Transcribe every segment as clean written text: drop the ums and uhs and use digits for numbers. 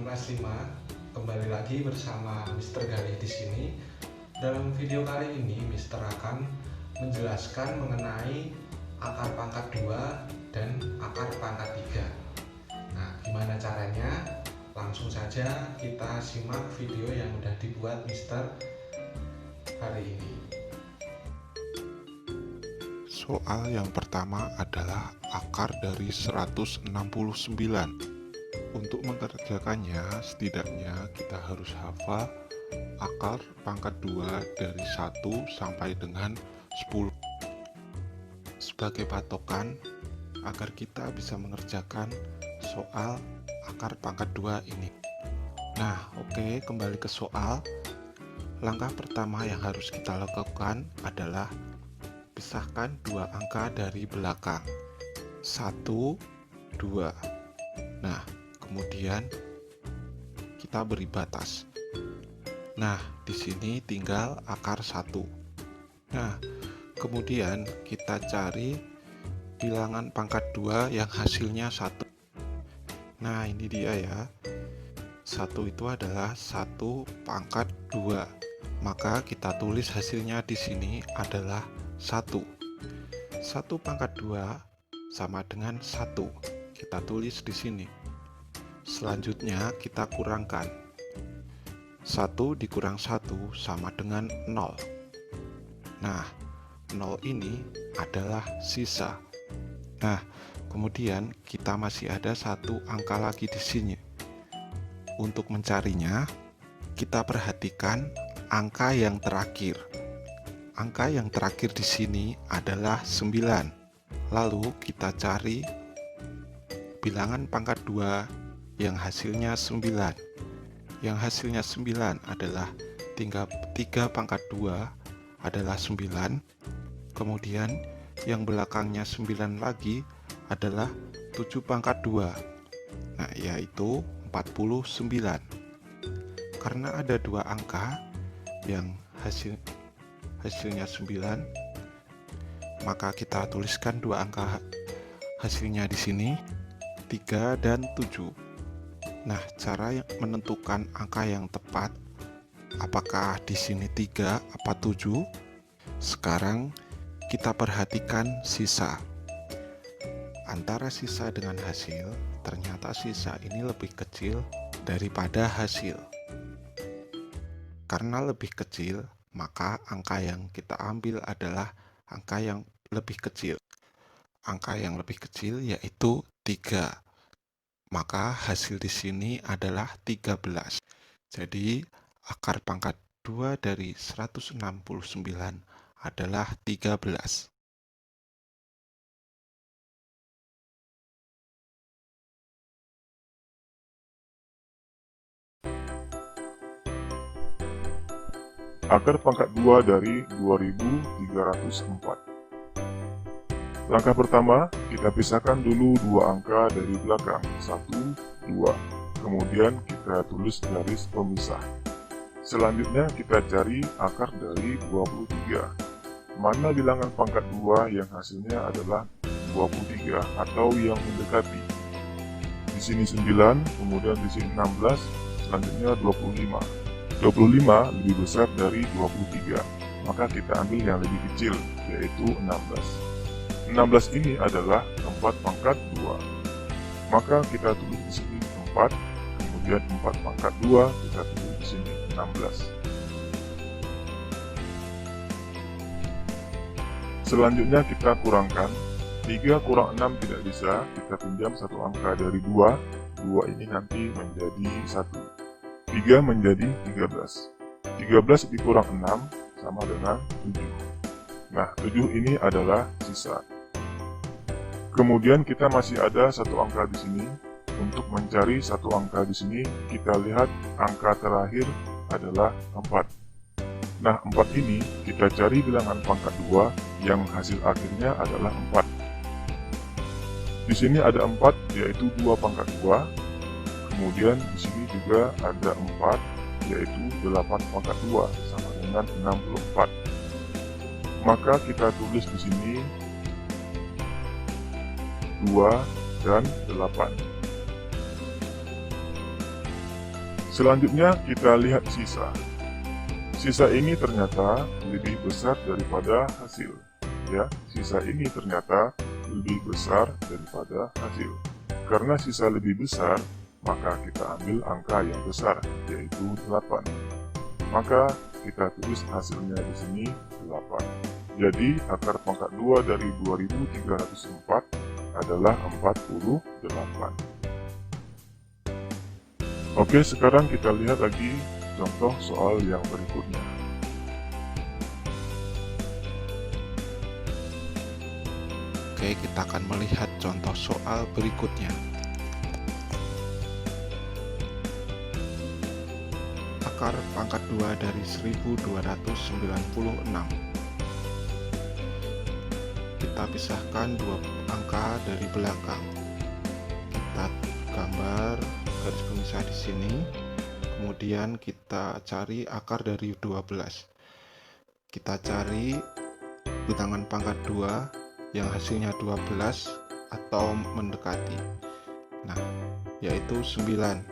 kelas 5. Kembali lagi bersama Mr. Galih di sini. Dalam video kali ini Mr. akan menjelaskan mengenai akar pangkat 2 dan akar pangkat 3. Nah, gimana caranya? Langsung saja kita simak video yang sudah dibuat Mr. hari ini. Soal yang pertama adalah akar dari 169. Untuk mengerjakannya, setidaknya kita harus hafal akar pangkat 2 dari 1 sampai dengan 10 sebagai patokan agar kita bisa mengerjakan soal akar pangkat 2 ini. Nah, oke, kembali ke soal. Langkah pertama yang harus kita lakukan adalah pisahkan dua angka dari belakang, 1, 2. Nah, kemudian kita beri batas. Nah, di sini tinggal akar 1. Nah, kemudian kita cari bilangan pangkat 2 yang hasilnya 1. Nah, ini dia ya. 1 itu adalah 1 pangkat 2. Maka kita tulis hasilnya di sini adalah 1. 1 pangkat 2 sama dengan 1. Kita tulis di sini. Selanjutnya kita kurangkan. 1 dikurang 1 sama dengan 0. Nah, 0 ini adalah sisa. Nah, kemudian kita masih ada satu angka lagi di sini. Untuk mencarinya, kita perhatikan angka yang terakhir. Angka yang terakhir di sini adalah 9. Lalu kita cari bilangan pangkat 2 yang hasilnya 9. Yang hasilnya 9 adalah 3 pangkat 2 adalah 9. Kemudian yang belakangnya 9 lagi adalah 7 pangkat 2. Nah, yaitu 49. Karena ada dua angka yang hasilnya 9, maka kita tuliskan dua angka hasilnya di sini, 3 dan 7. Nah, cara menentukan angka yang tepat, apakah di sini 3 apa 7? Sekarang kita perhatikan sisa. Antara sisa dengan hasil, ternyata sisa ini lebih kecil daripada hasil. Karena lebih kecil, maka angka yang kita ambil adalah angka yang lebih kecil. Angka yang lebih kecil yaitu 3. Maka hasil di sini adalah 13. Jadi, akar pangkat 2 dari 169 adalah 13. Akar pangkat 2 dari 2304. Langkah pertama, kita pisahkan dulu dua angka dari belakang, 1, 2. Kemudian kita tulis garis pemisah. Selanjutnya kita cari akar dari 23. Mana bilangan pangkat 2 yang hasilnya adalah 23 atau yang mendekati? Di sini 9, kemudian di sini 16, selanjutnya 25. 25 lebih besar dari 23, maka kita ambil yang lebih kecil, yaitu 16. 16 ini adalah 4 pangkat 2. Maka kita tulis di sini 4, kemudian 4 pangkat 2, kita tulis di sini 16. Selanjutnya kita kurangkan. 3 kurang 6 tidak bisa, kita pinjam satu angka dari 2. 2 ini nanti menjadi 1. 3 menjadi 13. 13 dikurang 6 sama dengan 7. Nah, 7 ini adalah sisa. Kemudian kita masih ada satu angka di sini. Untuk mencari satu angka di sini, kita lihat angka terakhir adalah 4. Nah, 4 ini kita cari bilangan pangkat 2 yang hasil akhirnya adalah 4. Di sini ada 4, yaitu 2 pangkat 2. Kemudian di sini juga ada 4, yaitu 8 pangkat 2 sama dengan 64. Maka kita tulis di sini 2 dan 8. Selanjutnya kita lihat sisa. Sisa ini ternyata lebih besar daripada hasil. Ya, sisa ini ternyata lebih besar daripada hasil. Karena sisa lebih besar, maka kita ambil angka yang besar, yaitu 8. Maka kita tulis hasilnya di sini 8. Jadi akar pangkat 2 dari 2304 adalah 48. Oke, sekarang kita lihat lagi contoh soal yang berikutnya. Oke, kita akan melihat contoh soal berikutnya. Akar pangkat 2 dari 1296. Kita pisahkan dua angka dari belakang. Kita gambar garis pemisah di sini. Kemudian kita cari akar dari 12. Kita cari bilangan pangkat 2 yang hasilnya 12 atau mendekati. Nah, yaitu 9.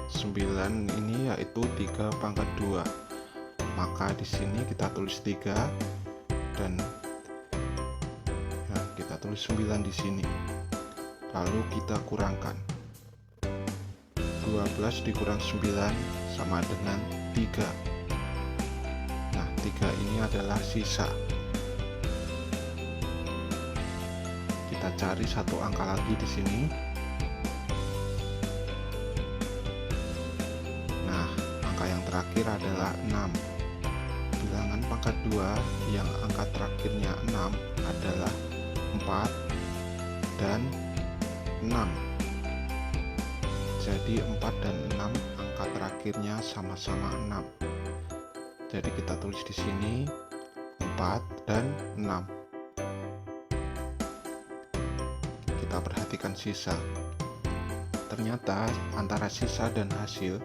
9 ini yaitu 3 pangkat 2. Maka di sini kita tulis 3 dan ya, kita tulis 9 di sini. Lalu kita kurangkan. 12 dikurang 9 sama dengan 3. Nah, 3 ini adalah sisa. Kita cari satu angka lagi di sini. Nah, angka yang terakhir adalah 6. Bilangan pangkat 2 yang angka terakhirnya 6 adalah 4 dan 6. Jadi 4 dan 6 angka terakhirnya sama-sama 6. Jadi kita tulis di sini 4 dan 6. Kita perhatikan sisa. Ternyata antara sisa dan hasil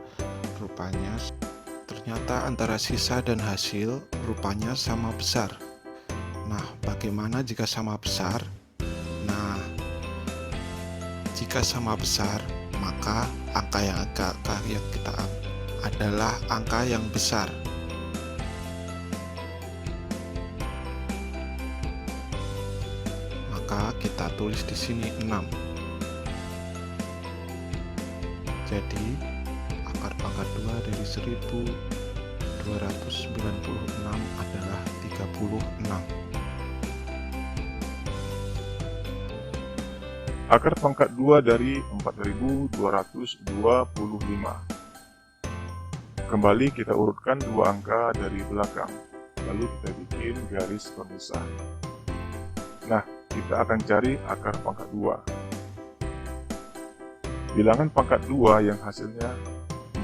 rupanya sama besar. Nah, bagaimana jika sama besar? Nah, jika sama besar, maka angka yang kita adalah angka yang besar. Maka kita tulis di sini 6. Jadi akar pangkat 2 dari 1296 adalah 36. Akar pangkat 2 dari 4225. Kembali kita urutkan dua angka dari belakang, lalu kita bikin garis pemisah. Nah, kita akan cari akar pangkat 2. Bilangan pangkat 2 yang hasilnya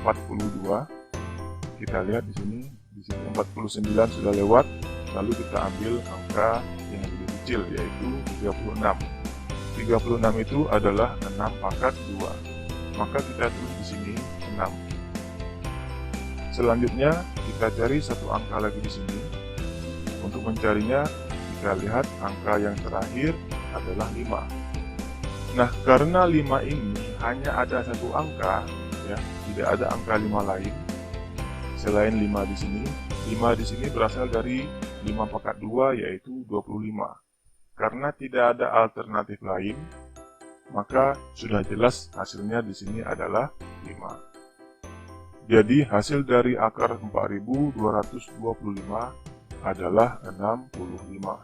42. Kita lihat di sini 49 sudah lewat, lalu kita ambil angka yang lebih kecil yaitu 36. 36 itu adalah 6 pangkat 2. Maka kita tulis di sini 6. Selanjutnya kita cari satu angka lagi di sini. Untuk mencarinya kita lihat angka yang terakhir adalah 5. Nah, karena 5 ini hanya ada satu angka, ya, tidak ada angka 5 lain selain 5 di sini. 5 di sini berasal dari 5 pangkat 2 yaitu 25. Karena tidak ada alternatif lain, maka sudah jelas hasilnya di sini adalah 5. Jadi hasil dari akar 4225 adalah 65.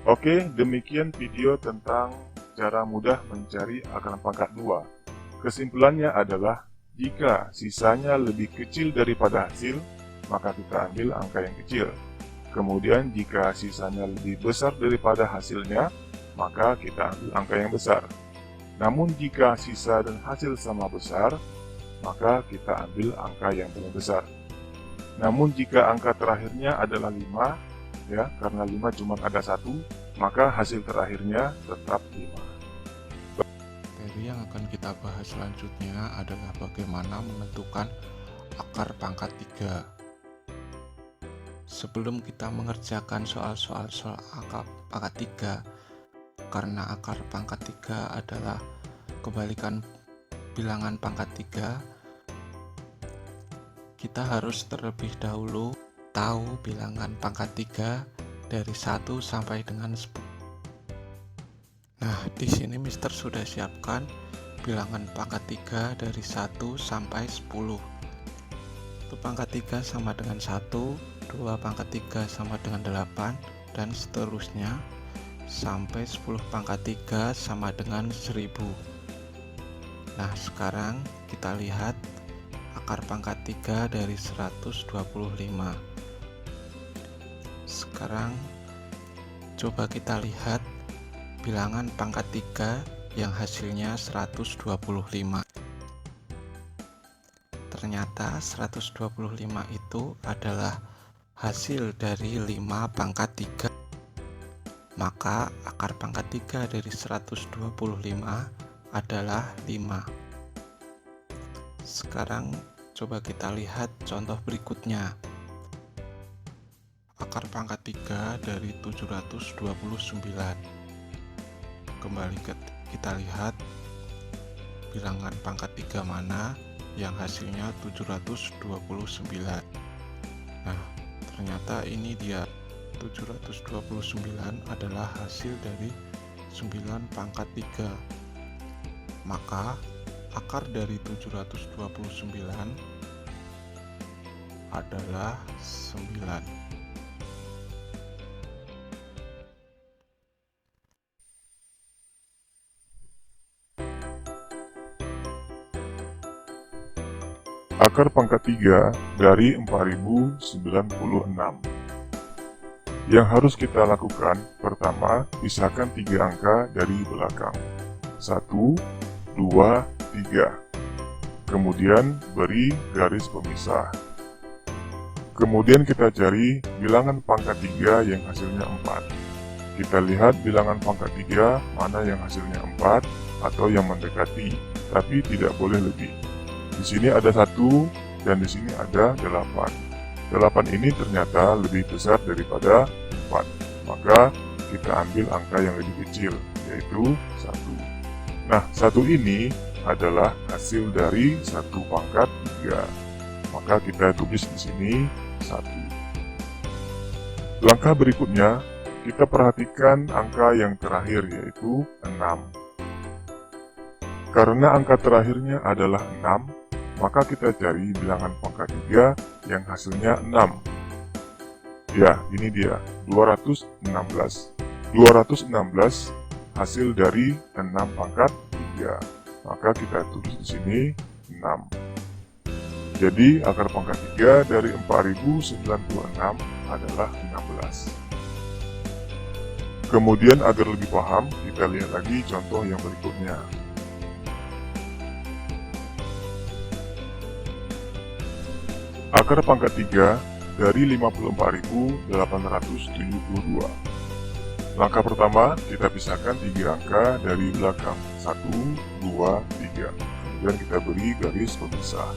Oke, demikian video tentang cara mudah mencari akar pangkat 2. Kesimpulannya adalah jika sisanya lebih kecil daripada hasil, maka kita ambil angka yang kecil. Kemudian jika sisanya lebih besar daripada hasilnya, maka kita ambil angka yang besar. Namun jika sisa dan hasil sama besar, maka kita ambil angka yang paling besar. Namun jika angka terakhirnya adalah 5, ya, karena 5 cuma ada satu, maka hasil terakhirnya tetap 5. Materi yang akan kita bahas selanjutnya adalah bagaimana menentukan akar pangkat 3. Sebelum kita mengerjakan soal akar pangkat 3, karena akar pangkat 3 adalah kebalikan bilangan pangkat 3, kita harus terlebih dahulu tahu bilangan pangkat 3 dari 1 sampai dengan 10. Nah, di sini Mister sudah siapkan bilangan pangkat 3 dari 1 sampai 10. Untuk pangkat 3 sama dengan 1, 2 pangkat 3 sama dengan 8, dan seterusnya sampai 10 pangkat 3 sama dengan 1000. Nah, sekarang kita lihat akar pangkat 3 dari 125. Sekarang coba kita lihat bilangan pangkat 3 yang hasilnya 125. Ternyata 125 itu adalah hasil dari 5 pangkat 3. Maka akar pangkat 3 dari 125 adalah 5. Sekarang coba kita lihat contoh berikutnya. Akar pangkat 3 dari 729. Kembali kita lihat bilangan pangkat 3 mana yang hasilnya 729. Nah, ternyata ini dia 729 adalah hasil dari 9 pangkat 3. Maka akar dari 729 adalah 9. Akar pangkat 3 dari 4096. Yang harus kita lakukan, pertama, pisahkan 3 angka dari belakang. 1, 2, 3. Kemudian beri garis pemisah. Kemudian kita cari bilangan pangkat 3 yang hasilnya 4. Kita lihat bilangan pangkat 3 mana yang hasilnya 4 atau yang mendekati, tapi tidak boleh lebih. Di sini ada 1 dan di sini ada 8. 8 ini ternyata lebih besar daripada 4. Maka kita ambil angka yang lebih kecil, yaitu 1. Nah, 1 ini adalah hasil dari 1 pangkat 3. Maka kita tulis di sini 1. Langkah berikutnya, kita perhatikan angka yang terakhir, yaitu 6. Karena angka terakhirnya adalah 6, maka kita cari bilangan pangkat 3 yang hasilnya 6. Ya, ini dia, 216. 216 hasil dari 6 pangkat 3. Maka kita tulis di sini 6. Jadi, akar pangkat 3 dari 4096 adalah 16. Kemudian, agar lebih paham, kita lihat lagi contoh yang berikutnya. Akar pangkat 3 dari 54.872. Langkah pertama, kita pisahkan 3 angka dari belakang. 1, 2, 3. Kemudian kita beri garis pemisah.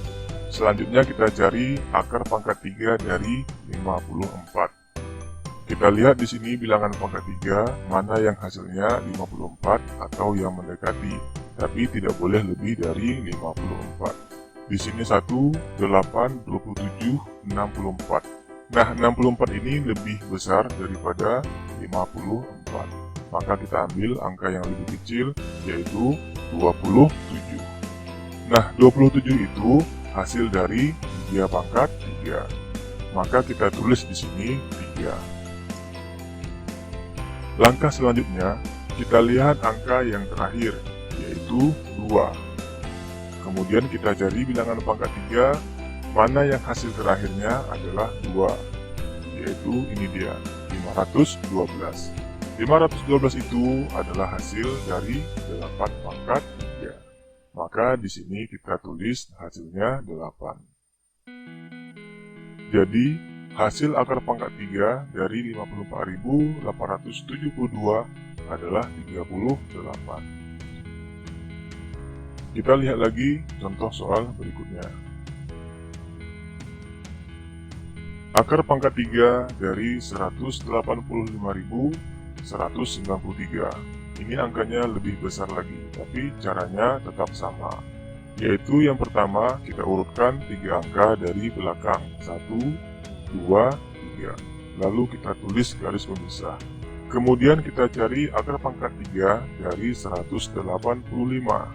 Selanjutnya kita cari akar pangkat 3 dari 54. Kita lihat di sini bilangan pangkat 3 mana yang hasilnya 54 atau yang mendekati, tapi tidak boleh lebih dari 54. Di sini 1, 8, 27, 64. Nah, 64 ini lebih besar daripada 54. Maka kita ambil angka yang lebih kecil, yaitu 27. Nah, 27 itu hasil dari 3 pangkat 3. Maka kita tulis di sini 3. Langkah selanjutnya, kita lihat angka yang terakhir, yaitu 2. Kemudian kita cari bilangan pangkat 3, mana yang hasil terakhirnya adalah 2, yaitu ini dia, 512. 512 itu adalah hasil dari 8 pangkat 3. Maka di sini kita tulis hasilnya 8. Jadi, hasil akar pangkat 3 dari 54.872 adalah 38. Kita lihat lagi contoh soal berikutnya. Akar pangkat 3 dari 185.193. ini angkanya lebih besar lagi, tapi caranya tetap sama. Yaitu yang pertama, kita urutkan 3 angka dari belakang, 1, 2, 3. Lalu kita tulis garis pemisah. Kemudian kita cari akar pangkat 3 dari 185.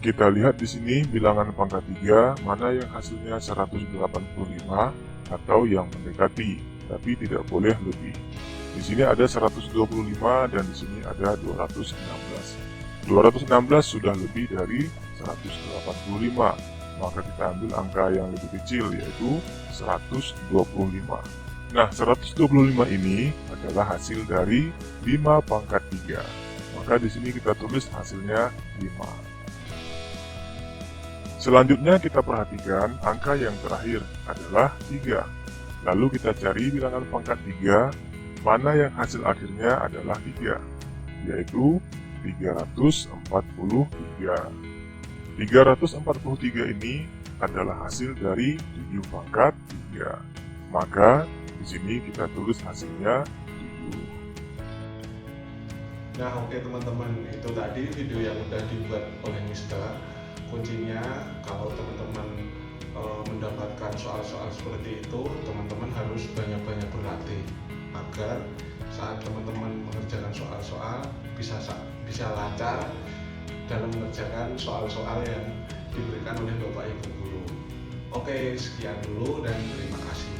Kita lihat di sini bilangan pangkat 3 mana yang hasilnya 185 atau yang mendekati, tapi tidak boleh lebih. Di sini ada 125 dan di sini ada 216. 216 sudah lebih dari 185, maka kita ambil angka yang lebih kecil yaitu 125. Nah, 125 ini adalah hasil dari 5 pangkat 3. Maka di sini kita tulis hasilnya 5. Selanjutnya kita perhatikan angka yang terakhir adalah 3. Lalu kita cari bilangan pangkat 3 mana yang hasil akhirnya adalah 3, yaitu 343. 343 ini adalah hasil dari 7 pangkat 3. Maka di sini kita tulis hasilnya 7. Nah, oke teman-teman, itu tadi video yang udah dibuat oleh Mister. Kuncinya kalau teman-teman mendapatkan soal-soal seperti itu, teman-teman harus banyak-banyak berlatih agar saat teman-teman mengerjakan soal-soal bisa lancar dalam mengerjakan soal-soal yang diberikan oleh Bapak Ibu guru. Oke, sekian dulu dan terima kasih.